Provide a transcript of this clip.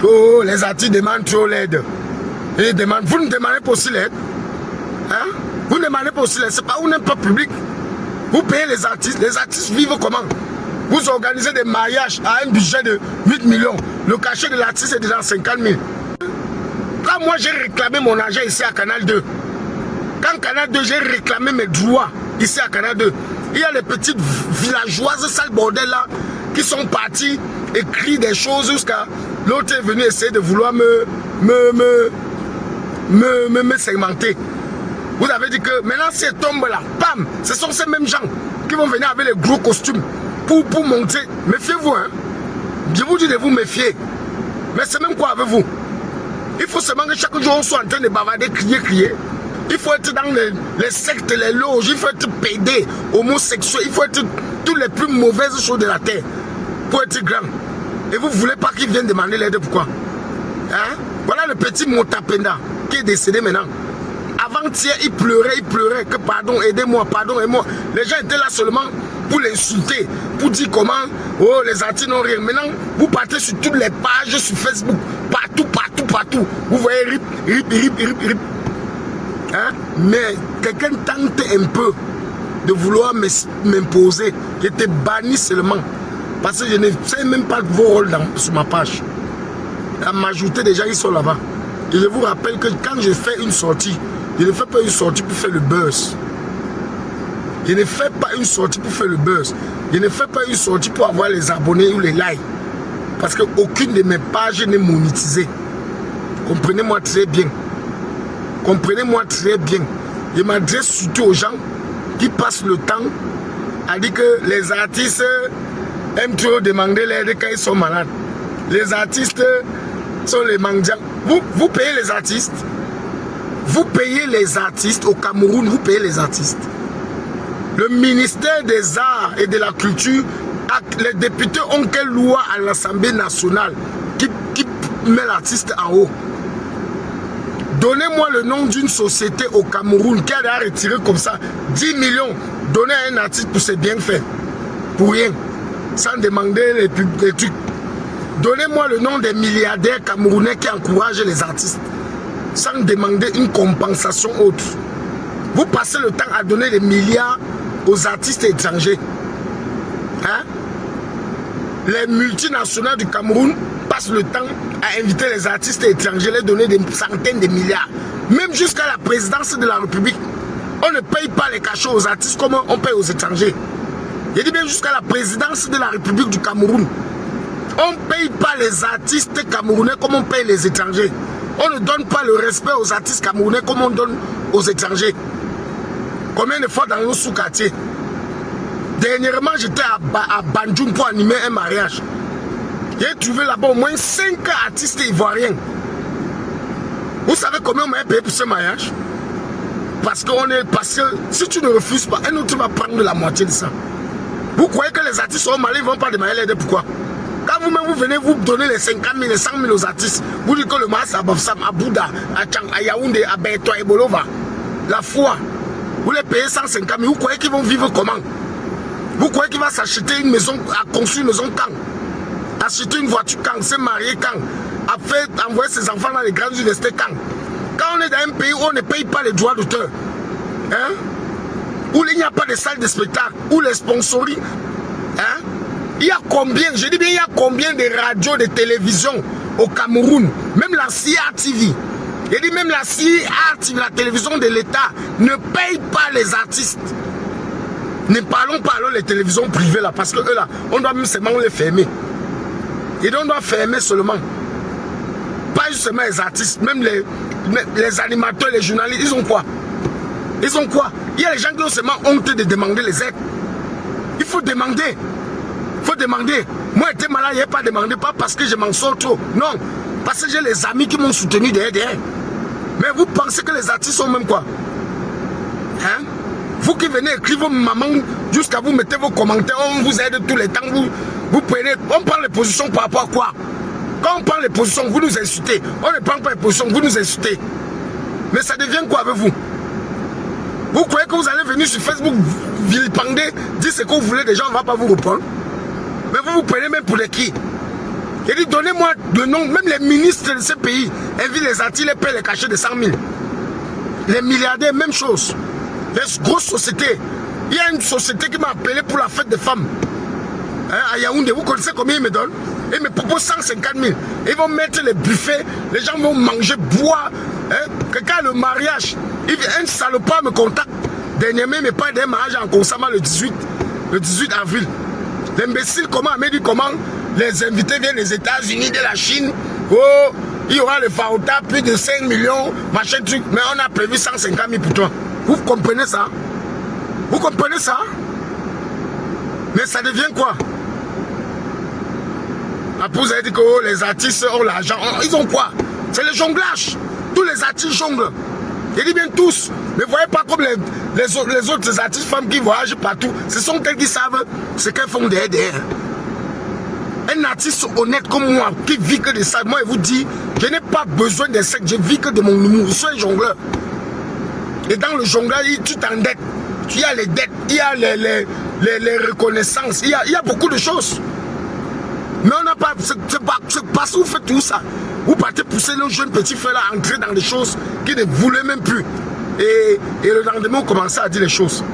Oh, les artistes demandent trop l'aide. Vous ne demandez pas aussi l'aide. Hein? Vous ne demandez pas aussi l'aide. C'est pas un impôt public. Vous payez les artistes. Les artistes vivent comment? Vous organisez des mariages à un budget de 8 millions. Le cachet de l'artiste est déjà 50 000. Quand moi j'ai réclamé mon argent ici à Canal 2, quand Canal 2 j'ai réclamé mes droits ici à Canal 2, il y a les petites villageoises sales bordel là qui sont partis écrire des choses jusqu'à l'autre est venu essayer de vouloir me segmenter. Vous avez dit que maintenant si elle tombe là, bam, ce sont ces mêmes gens qui vont venir avec les gros costumes pour monter. Méfiez-vous, hein. Je vous dis de vous méfier. Mais c'est même quoi avec vous? Il faut seulement que chaque jour on soit en train de bavarder, crier. Il faut être dans les sectes, les loges, il faut être pédé, homosexuel, il faut être toutes les plus mauvaises choses de la terre pour être grand. Et vous ne voulez pas qu'il vienne demander l'aide, pourquoi? Hein? Voilà le petit Motapenda qui est décédé maintenant. Avant-hier, il pleurait que pardon, aidez-moi, pardon, aidez-moi. Les gens étaient là seulement pour l'insulter, pour dire comment, oh, les artistes n'ont rien. Maintenant, vous partez sur toutes les pages, sur Facebook, partout. Vous voyez, rip. Hein? Mais quelqu'un tente un peu de vouloir m'imposer. J'étais banni seulement. Parce que je ne sais même pas vos rôles sur ma page. La majorité des gens, ils sont là-bas. Et je vous rappelle que quand je fais une sortie, je ne fais pas une sortie pour faire le buzz. Je ne fais pas une sortie pour faire le buzz. Je ne fais pas une sortie pour avoir les abonnés ou les likes. Parce qu'aucune de mes pages n'est monétisée. Comprenez-moi très bien. Comprenez-moi très bien. Je m'adresse surtout aux gens qui passent le temps à dire que les artistes aiment trop demander l'aide quand ils sont malades. Les artistes sont les mendiants. Vous payez les artistes. Vous payez les artistes au Cameroun, vous payez les artistes. Le ministère des Arts et de la Culture, les députés ont quelle loi à l'Assemblée nationale qui met l'artiste en haut? Donnez-moi le nom d'une société au Cameroun qui a retiré comme ça 10 millions, donner à un artiste pour ses bienfaits. Pour rien. Sans demander les trucs. Donnez-moi le nom des milliardaires camerounais qui encouragent les artistes. Sans demander une compensation autre. Vous passez le temps à donner des milliards aux artistes étrangers. Hein? Les multinationales du Cameroun passent le temps à inviter les artistes étrangers, les donner des centaines de milliards. Même jusqu'à la présidence de la République, on ne paye pas les cachets aux artistes comme on paye aux étrangers. Je dis bien jusqu'à la présidence de la République du Cameroun. On ne paye pas les artistes camerounais comme on paye les étrangers. On ne donne pas le respect aux artistes camerounais comme on donne aux étrangers. Combien de fois dans nos sous-quartiers? Dernièrement, j'étais à Bandjoun pour animer un mariage. J'ai trouvé là-bas au moins 5 artistes ivoiriens. Vous savez combien on m'a payé pour ce mariage? Parce que si tu ne refuses pas, un autre va prendre la moitié de ça. Vous croyez que les artistes sont malins, ils ne vont pas demander l'aide? Pourquoi? Quand vous-même vous venez vous donner les 50 000, les 100 000 aux artistes, vous dites que le mariage à Bafsam, à Bouddha, à Tchang, à Yaoundé, à Beto, à Ebolova, la foi, vous les payez 150 000, vous croyez qu'ils vont vivre comment? Vous croyez qu'il va s'acheter une maison, à construire une maison quand? Acheter une voiture quand? Se marier quand? Envoyer ses enfants dans les grandes universités quand? Quand on est dans un pays où on ne paye pas les droits d'auteur, hein? Où il n'y a pas de salle de spectacle, où les sponsories, hein? Il y a combien, je dis bien, il y a combien de radios, de télévisions au Cameroun? Même la CRTV. Je dis même la CRTV, la télévision de l'État, ne paye pas les artistes. Ne parlons pas alors les télévisions privées là, parce que eux là, on doit même seulement les fermer. Et donc on doit fermer seulement. Pas justement les artistes, même les animateurs, les journalistes, ils ont quoi? Ils ont quoi? Il y a les gens qui ont seulement honte de demander les aides. Il faut demander. Il faut demander. Moi, j'étais malade, je n'ai pas demandé, pas parce que je m'en sors trop. Non, parce que j'ai les amis qui m'ont soutenu derrière. Mais vous pensez que les artistes sont même quoi? Hein? Vous qui venez écrire vos mamans, jusqu'à vous mettez vos commentaires, on vous aide tous les temps, vous prenez, on prend les positions par rapport à quoi? Quand on prend les positions, vous nous insultez. On ne prend pas les positions, vous nous insultez. Mais ça devient quoi avec vous? Vous croyez que vous allez venir sur Facebook vilipender, dire ce que vous voulez, déjà on ne va pas vous reprendre? Mais vous vous prenez même pour les qui? Il dit, donnez-moi le nom, même les ministres de ce pays, invitent les artistes, les paient les cachets de 100 000. Les milliardaires, même chose. Les grosses sociétés. Il y a une société qui m'a appelé pour la fête des femmes. Hein, à Yaoundé, vous connaissez combien ils me donnent? Ils me proposent 150 000. Ils vont mettre les buffets, les gens vont manger, boire. Hein, quelqu'un le mariage, un salopard me contacte. Dernièrement, il me parle d'un mariage en consommant le 18 avril. L'imbécile, comment, m'a dit comment les invités viennent des États-Unis, de la Chine. Oh, il y aura le Faouta, plus de 5 millions, machin truc. Mais on a prévu 150 000 pour toi. Vous comprenez ça? Vous comprenez ça? Mais ça devient quoi? Après, vous avez dit que oh, les artistes ont l'argent. Ils ont quoi? C'est le jonglage. Tous les artistes jonglent. Je dis bien tous. Mais vous voyez pas comme les autres artistes femmes qui voyagent partout. Ce sont elles qui savent ce qu'elles font derrière. Un artiste honnête comme moi, qui vit que de ça, moi je vous dis, je n'ai pas besoin de sexe, je vis que de mon humour. Je suis un jongleur. Et dans le jongleur, tu t'endettes. Il y a les dettes, il y a les reconnaissances, il y a beaucoup de choses. Mais on n'a pas, c'est parce que vous faites tout ça. Vous partez pousser nos jeunes petits frères à entrer dans des choses qu'ils ne voulaient même plus. Et le lendemain, on commençait à dire les choses.